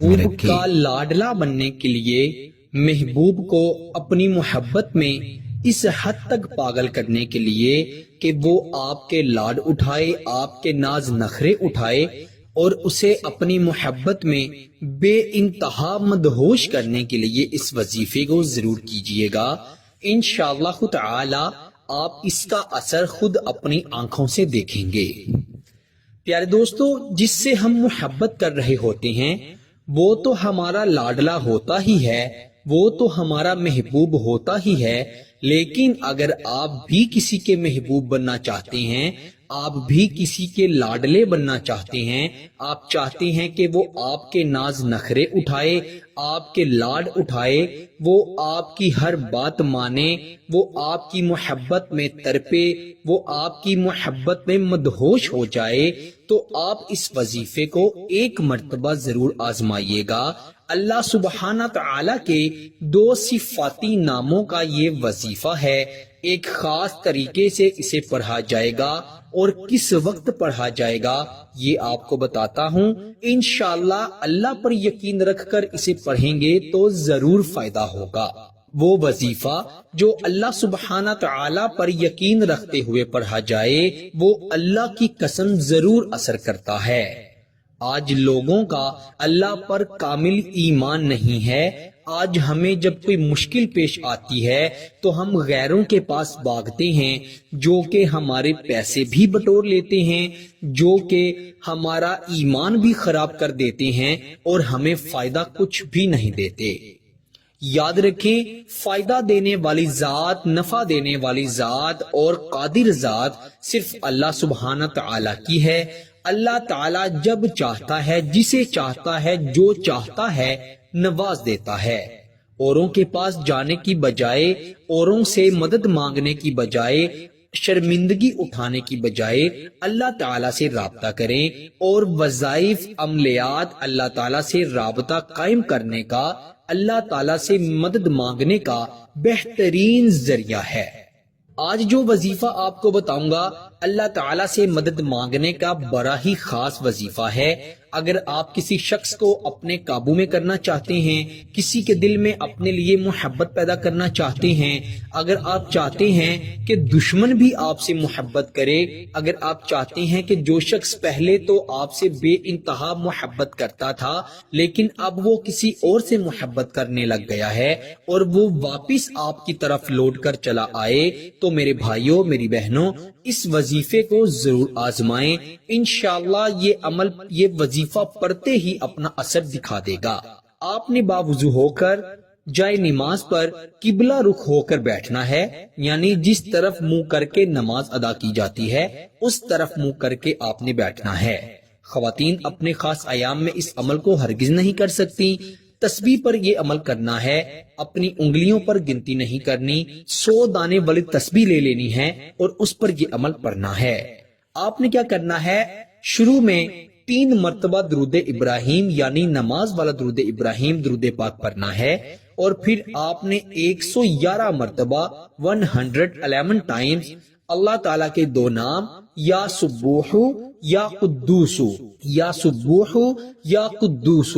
محبوب کا لاڈلا بننے کے لیے محبوب کو اپنی محبت میں اس حد تک پاگل کرنے کے لیے کہ وہ آپ کے لاڈ اٹھائے، آپ کے ناز نخرے اٹھائے اور اسے اپنی محبت میں بے انتہا مدہوش کرنے کے لیے اس وظیفے کو ضرور کیجئے گا۔ انشاءاللہ تعالی آپ اس کا اثر خود اپنی آنکھوں سے دیکھیں گے۔ پیارے دوستو، جس سے ہم محبت کر رہے ہوتے ہیں وہ تو ہمارا لاڈلا ہوتا ہی ہے، وہ تو ہمارا محبوب ہوتا ہی ہے، لیکن اگر آپ بھی کسی کے محبوب بننا چاہتے ہیں، آپ بھی کسی کے لاڈلے بننا چاہتے ہیں، آپ چاہتے ہیں کہ وہ آپ کے ناز نخرے اٹھائے، آپ کے لاڈ اٹھائے، وہ آپ کی ہر بات مانے، وہ آپ کی محبت میں تڑپے، وہ آپ کی محبت میں مدہوش ہو جائے، تو آپ اس وظیفے کو ایک مرتبہ ضرور آزمائیے گا۔ اللہ سبحانہ تعالی کے 2 صفاتی ناموں کا یہ وظیفہ ہے۔ ایک خاص طریقے سے اسے پڑھا جائے گا اور کس وقت پڑھا جائے گا یہ آپ کو بتاتا ہوں۔ انشاءاللہ اللہ پر یقین رکھ کر اسے پڑھیں گے تو ضرور فائدہ ہوگا۔ وہ وظیفہ جو اللہ سبحانہ تعالی پر یقین رکھتے ہوئے پڑھا جائے وہ اللہ کی قسم ضرور اثر کرتا ہے۔ آج لوگوں کا اللہ پر کامل ایمان نہیں ہے۔ آج ہمیں جب کوئی مشکل پیش آتی ہے تو ہم غیروں کے پاس بھاگتے ہیں جو کہ ہمارے پیسے بھی بٹور لیتے ہیں، جو کہ ہمارا ایمان بھی خراب کر دیتے ہیں اور ہمیں فائدہ کچھ بھی نہیں دیتے۔ یاد رکھیں، فائدہ دینے والی ذات، نفع دینے والی ذات اور قادر ذات صرف اللہ سبحانہ تعالی کی ہے۔ اللہ تعالی جب چاہتا ہے، جسے چاہتا ہے، جو چاہتا ہے نواز دیتا ہے۔ اوروں کے پاس جانے کی بجائے، اوروں سے مدد مانگنے کی بجائے، شرمندگی اٹھانے کی بجائے اللہ تعالیٰ سے رابطہ کریں، اور وظائف، عملیات اللہ تعالیٰ سے رابطہ قائم کرنے کا، اللہ تعالیٰ سے مدد مانگنے کا بہترین ذریعہ ہے۔ آج جو وظیفہ آپ کو بتاؤں گا اللہ تعالیٰ سے مدد مانگنے کا بڑا ہی خاص وظیفہ ہے۔ اگر آپ کسی شخص کو اپنے قابو میں کرنا چاہتے ہیں، کسی کے دل میں اپنے لیے محبت پیدا کرنا چاہتے ہیں، اگر آپ چاہتے ہیں کہ دشمن بھی آپ سے محبت کرے، اگر آپ چاہتے ہیں کہ جو شخص پہلے تو آپ سے بے انتہا محبت کرتا تھا لیکن اب وہ کسی اور سے محبت کرنے لگ گیا ہے اور وہ واپس آپ کی طرف لوٹ کر چلا آئے، تو میرے بھائیوں، میری بہنوں، اس وظیفے کو ضرور آزمائیں۔ انشاءاللہ یہ عمل، یہ وظیفہ پڑھتے ہی اپنا اثر دکھا دے گا۔ آپ نے باوضو ہو کر جائے نماز پر قبلہ رخ ہو کر بیٹھنا ہے، یعنی جس طرف منہ کر کے نماز ادا کی جاتی ہے اس طرف منہ کر کے آپ نے بیٹھنا ہے۔ خواتین اپنے خاص ایام میں اس عمل کو ہرگز نہیں کر سکتی۔ تسبیح پر یہ عمل کرنا ہے، اپنی انگلیوں پر گنتی نہیں کرنی، 100 دانے والی تسبیح لے لینی ہے اور اس پر یہ عمل پڑھنا ہے۔ آپ نے کیا کرنا ہے، شروع میں 3 مرتبہ درود ابراہیم یعنی نماز والا درود ابراہیم، درود پاک پڑھنا ہے، اور پھر آپ نے 111 مرتبہ 111 ٹائمز اللہ تعالیٰ کے 2 نام یا سبوح یا قدوس، یا سبوح یا قدوس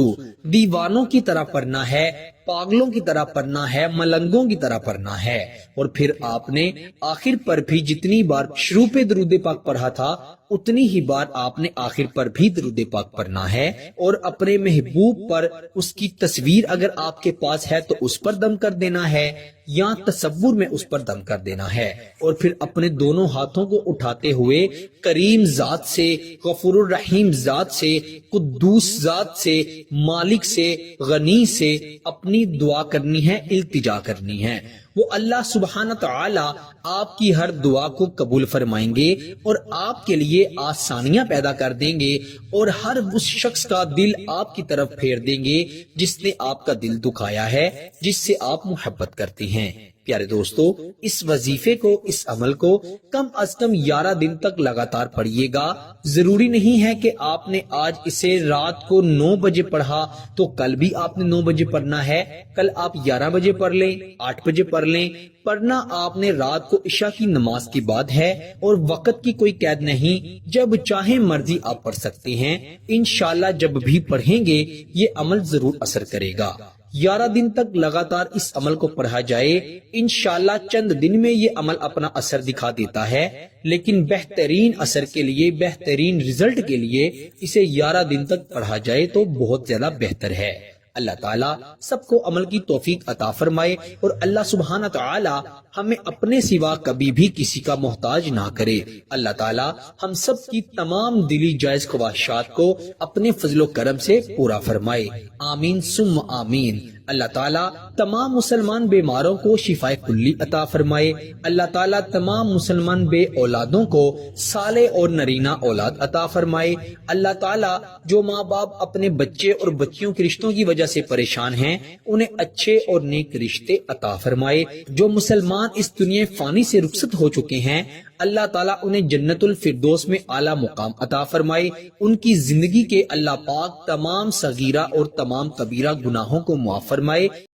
دیوانوں کی طرح پڑھنا ہے، پاگلوں کی طرح پڑھنا ہے، ملنگوں کی طرح پڑھنا ہے۔ اور پھر آپ نے آخر پر بھی جتنی بار شروع پہ درود پاک پڑھا تھا اتنی ہی بار آپ نے آخر پر بھی درود پاک پڑھنا ہے، اور اپنے محبوب پر اس کی تصویر اگر آپ کے پاس ہے تو اس پر دم کر دینا ہے، یا تصور میں اس پر دم کر دینا ہے، اور پھر اپنے دونوں ہاتھوں کو اٹھاتے ہوئے کریم ذات سے، غفور الرحیم ذات سے، قدوس ذات سے، مالک سے، غنی سے اپنی دعا کرنی ہے، التجا کرنی ہے۔ وہ اللہ سبحانہ تعالی آپ کی ہر دعا کو قبول فرمائیں گے اور آپ کے لیے آسانیاں پیدا کر دیں گے، اور ہر اس شخص کا دل آپ کی طرف پھیر دیں گے جس نے آپ کا دل دکھایا ہے، جس سے آپ محبت کرتے ہیں۔ پیارے دوستو، اس وظیفے کو، اس عمل کو کم از کم 11 دن تک لگاتار پڑھیے گا۔ ضروری نہیں ہے کہ آپ نے آج اسے رات کو 9 بجے پڑھا تو کل بھی آپ نے 9 بجے پڑھنا ہے، کل آپ 11 بجے پڑھ لیں، 8 بجے پڑھ لیں۔ پڑھنا آپ نے رات کو عشاء کی نماز کے بعد ہے، اور وقت کی کوئی قید نہیں، جب چاہیں مرضی آپ پڑھ سکتے ہیں۔ انشاءاللہ جب بھی پڑھیں گے یہ عمل ضرور اثر کرے گا۔ 11 دن تک لگاتار اس عمل کو پڑھا جائے، انشاءاللہ چند دن میں یہ عمل اپنا اثر دکھا دیتا ہے، لیکن بہترین اثر کے لیے، بہترین رزلٹ کے لیے اسے 11 دن تک پڑھا جائے تو بہت زیادہ بہتر ہے۔ اللہ تعالیٰ سب کو عمل کی توفیق عطا فرمائے، اور اللہ سبحانہ تعالیٰ ہمیں اپنے سوا کبھی بھی کسی کا محتاج نہ کرے۔ اللہ تعالیٰ ہم سب کی تمام دلی جائز خواہشات کو اپنے فضل و کرم سے پورا فرمائے، آمین ثم آمین۔ اللہ تعالیٰ تمام مسلمان بیماروں کو شفائے کلی عطا فرمائے۔ اللہ تعالیٰ تمام مسلمان بے اولادوں کو صالح اور نرینہ اولاد عطا فرمائے۔ اللہ تعالیٰ جو ماں باپ اپنے بچے اور بچیوں کے رشتوں کی وجہ سے پریشان ہیں، انہیں اچھے اور نیک رشتے عطا فرمائے۔ جو مسلمان اس دنیا فانی سے رخصت ہو چکے ہیں، اللہ تعالیٰ انہیں جنت الفردوس میں اعلیٰ مقام عطا فرمائے۔ ان کی زندگی کے اللہ پاک تمام صغیرہ اور تمام کبیرہ گناہوں کو معاف فرمائے۔